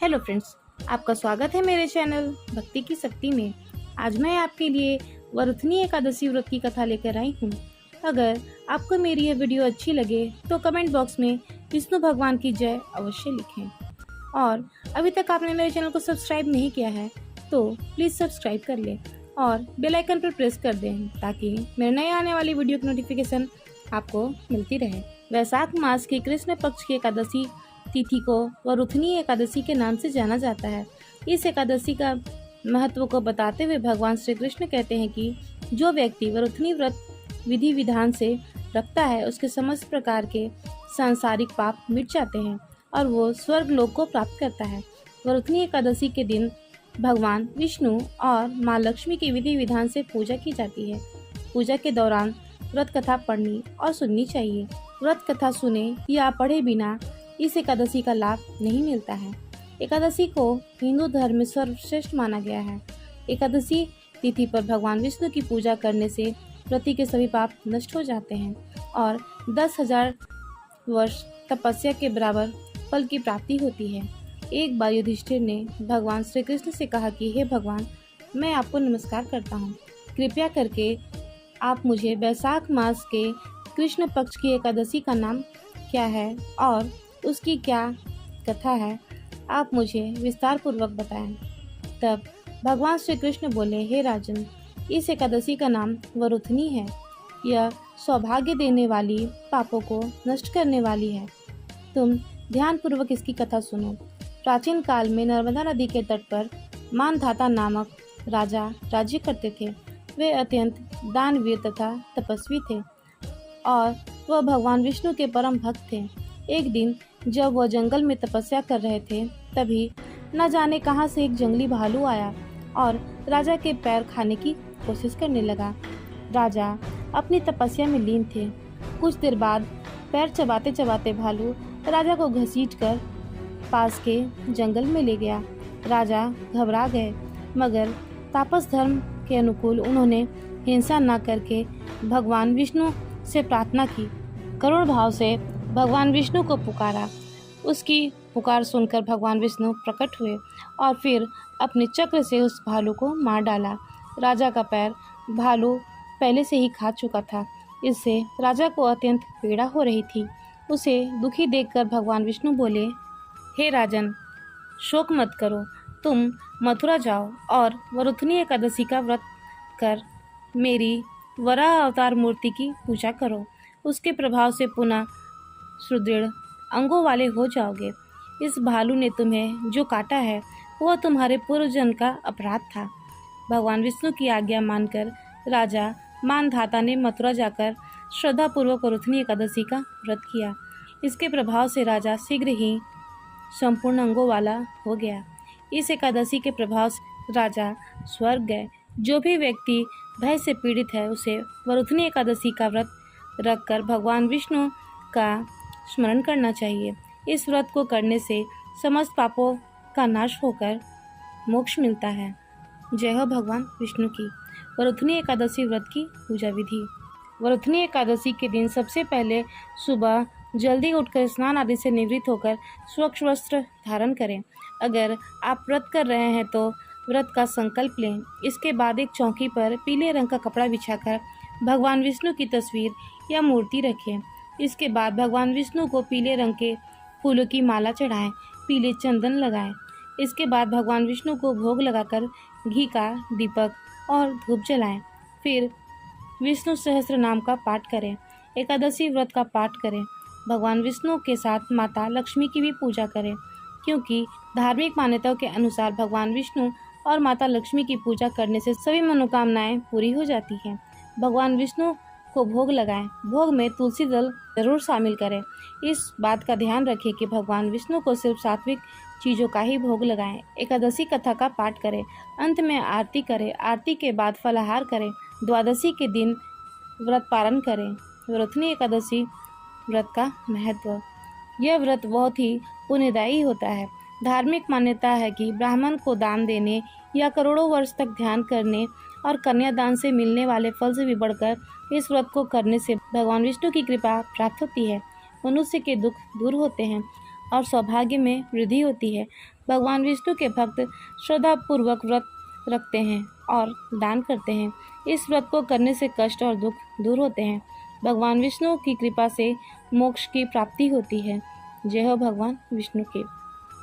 Hello friends, आपका स्वागत है मेरे चैनल भक्ति की शक्ति में। आज मैं आपके लिए वरुथनी एकादशी व्रत की कथा लेकर आई हूँ। अगर आपको मेरी यह वीडियो अच्छी लगे तो कमेंट बॉक्स में विष्णु भगवान की जय अवश्य लिखें। और अभी तक आपने मेरे चैनल को सब्सक्राइब नहीं किया है तो प्लीज़ सब्सक्राइब कर लें और बेल आइकन पर प्रेस कर दें ताकि मेरे नए आने वाली वीडियो की नोटिफिकेशन आपको मिलती रहे। वैशाख मास की कृष्ण पक्ष की एकादशी तिथि को वरुथनी एकादशी के नाम से जाना जाता है। इस एकादशी का महत्व को बताते हुए भगवान श्री कृष्ण कहते हैं कि जो व्यक्ति वरुथनी व्रत विधि विधान से रखता है उसके समस्त प्रकार के सांसारिक पाप मिट जाते हैं और वो स्वर्ग लोक को प्राप्त करता है। वरुथनी एकादशी के दिन भगवान विष्णु और माँ लक्ष्मी की विधि विधान से पूजा की जाती है। पूजा के दौरान व्रत कथा पढ़नी और सुननी चाहिए। व्रत कथा सुने या पढ़े बिना इस एकादशी का लाभ नहीं मिलता है। एकादशी को हिंदू धर्म में सर्वश्रेष्ठ माना गया है। एकादशी तिथि पर भगवान विष्णु की पूजा करने से पृथ्वी के सभी पाप नष्ट हो जाते हैं और 10,000 वर्ष तपस्या के बराबर फल की प्राप्ति होती है। एक बार युधिष्ठिर ने भगवान श्री कृष्ण से कहा कि हे भगवान, मैं आपको नमस्कार करता हूँ, कृपया करके आप मुझे वैशाख मास के कृष्ण पक्ष की एकादशी का नाम क्या है और उसकी क्या कथा है, आप मुझे विस्तार पूर्वक बताएं। तब भगवान श्री कृष्ण बोले, हे राजन, इस एकादशी का नाम वरुथनी है। यह सौभाग्य देने वाली, पापों को नष्ट करने वाली है। तुम ध्यान पूर्वक इसकी कथा सुनो। प्राचीन काल में नर्मदा नदी के तट पर मानधाता नामक राजा राज्य करते थे। वे अत्यंत दानवीर तथा तपस्वी थे और वह भगवान विष्णु के परम भक्त थे। एक दिन जब वह जंगल में तपस्या कर रहे थे तभी न जाने कहां से एक जंगली भालू आया और राजा के पैर खाने की कोशिश करने लगा। राजा अपनी तपस्या में लीन थे। कुछ देर बाद पैर चबाते चबाते भालू राजा को घसीटकर पास के जंगल में ले गया। राजा घबरा गए, मगर तापस धर्म के अनुकूल उन्होंने हिंसा न करके भगवान विष्णु से प्रार्थना की। करुण भाव से भगवान विष्णु को पुकारा। उसकी पुकार सुनकर भगवान विष्णु प्रकट हुए और फिर अपने चक्र से उस भालू को मार डाला। राजा का पैर भालू पहले से ही खा चुका था। इससे राजा को अत्यंत पीड़ा हो रही थी। उसे दुखी देखकर भगवान विष्णु बोले, हे राजन, शोक मत करो, तुम मथुरा जाओ और वरुथनी एकादशी का व्रत कर मेरी वराह अवतार मूर्ति की पूजा करो। उसके प्रभाव से पुनः सुदृढ़ अंगों वाले हो जाओगे। इस भालू ने तुम्हें जो काटा है वह तुम्हारे पूर्व जन्म का अपराध था। भगवान विष्णु की आज्ञा मानकर राजा मानधाता ने मथुरा जाकर श्रद्धापूर्वक वरुथनी एकादशी का व्रत किया। इसके प्रभाव से राजा शीघ्र ही संपूर्ण अंगों वाला हो गया। इस एकादशी के प्रभाव से राजा स्वर्ग गए। जो भी व्यक्ति भय से पीड़ित है उसे वरुथनी एकादशी का व्रत रखकर भगवान विष्णु का स्मरण करना चाहिए। इस व्रत को करने से समस्त पापों का नाश होकर मोक्ष मिलता है। जय हो भगवान विष्णु की। वरुथनी एकादशी व्रत की पूजा विधि। वरुथनी एकादशी के दिन सबसे पहले सुबह जल्दी उठकर स्नान आदि से निवृत्त होकर स्वच्छ वस्त्र धारण करें। अगर आप व्रत कर रहे हैं तो व्रत का संकल्प लें। इसके बाद एक चौकी पर पीले रंग का कपड़ा बिछाकर भगवान विष्णु की तस्वीर या मूर्ति रखें। इसके बाद भगवान विष्णु को पीले रंग के फूलों की माला चढ़ाएं, पीले चंदन लगाएं। इसके बाद भगवान विष्णु को भोग लगाकर घी का दीपक और धूप जलाएं। फिर विष्णु सहस्त्र नाम का पाठ करें। एकादशी व्रत का पाठ करें। भगवान विष्णु के साथ माता लक्ष्मी की भी पूजा करें, क्योंकि धार्मिक मान्यताओं के अनुसार भगवान विष्णु और माता लक्ष्मी की पूजा करने से सभी मनोकामनाएं पूरी हो जाती हैं। भगवान विष्णु को भोग लगाएं। भोग में तुलसी दल जरूर शामिल करें। इस बात का ध्यान रखें कि भगवान विष्णु को सिर्फ सात्विक चीज़ों का ही भोग लगाएं। एकादशी कथा का पाठ करें। अंत में आरती करें। आरती के बाद फलाहार करें। द्वादशी के दिन व्रत पारण करें। वरुथनी एकादशी व्रत का महत्व। यह व्रत बहुत ही पुण्यदायी होता है। धार्मिक मान्यता है कि ब्राह्मण को दान देने या करोड़ों वर्ष तक ध्यान करने और कन्यादान से मिलने वाले फल से भी बढ़कर इस व्रत को करने से भगवान विष्णु की कृपा प्राप्त होती है। मनुष्य के दुख दूर होते हैं और सौभाग्य में वृद्धि होती है। भगवान विष्णु के भक्त श्रद्धापूर्वक व्रत रखते हैं और दान करते हैं। इस व्रत को करने से कष्ट और दुख दूर होते हैं। भगवान विष्णु की कृपा से मोक्ष की प्राप्ति होती है। जय हो भगवान विष्णु की।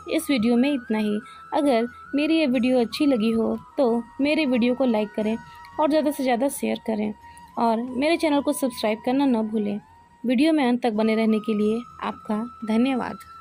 इस वीडियो में इतना ही। अगर मेरी ये वीडियो अच्छी लगी हो तो मेरे वीडियो को लाइक करें और ज़्यादा से ज़्यादा शेयर करें और मेरे चैनल को सब्सक्राइब करना न भूलें। वीडियो में अंत तक बने रहने के लिए आपका धन्यवाद।